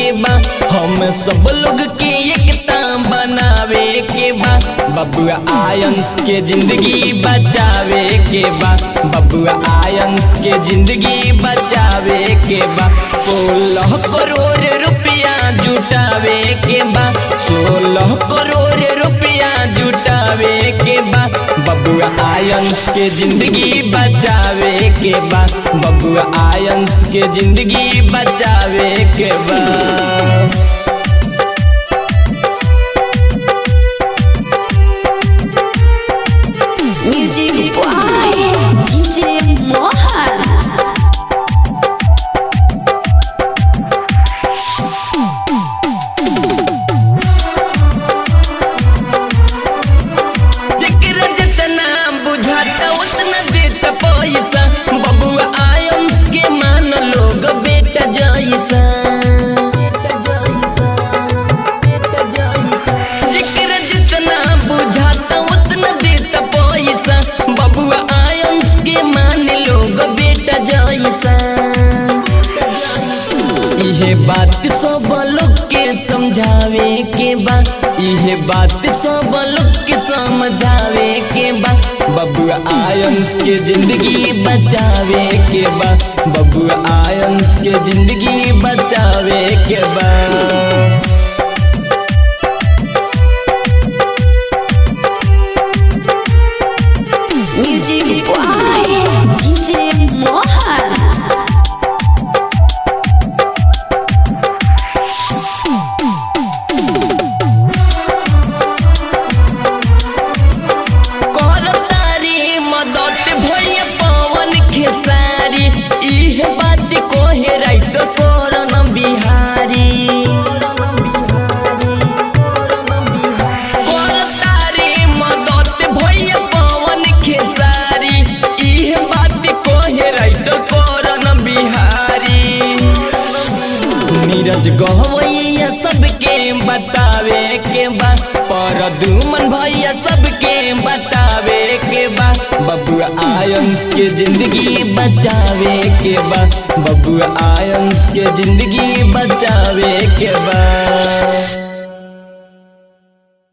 के बा, हम सब लोग के एकता बनावे के बा। बबुआ आयंस के जिंदगी बचावे के बा, बबुआ आयंस के जिंदगी बचावे के बा। 16 करोड़ रुपया जुटावे के बा, 16 करोड़ रुपया जुटावे के बा। बबुआ आयंस के जिंदगी बचावे के बा, बबुआ आयंस के जिंदगी बचावे के बा। Music boy DJ Mohan. जेकरा जितना बुझाता उतना देता पैसा, बबुआ आयंस के मान लोग बेटा जैसा। जेकरा जितना बुझाता उतना देता पैसा, बबुआ आयंस के मान लोग बेटा जैसा। इहे बात सब लोग के समझावे के बा, इहे बात सब लोग के समझावे के बा। बबुआ आयंस के जिंदगी बचावे के बा, बबुआ आयंस के जिंदगी बचावे के बा। Music boy DJ Mohan. करतारी मदद भैया पवन खेसारी, इह बात कोहे राइटर करन बिहारी। करतारी मदद भैया पवन खेसारी, इह बात कोहे राइटर करन बिहारी। नीरज गवैया सबके बतावे के बा, परदुमन भैया सबके बतावे के बा। बबुआ आयंस के जिंदगी बचावे के बा, बबुआ आयंस के जिंदगी बचावे के बा।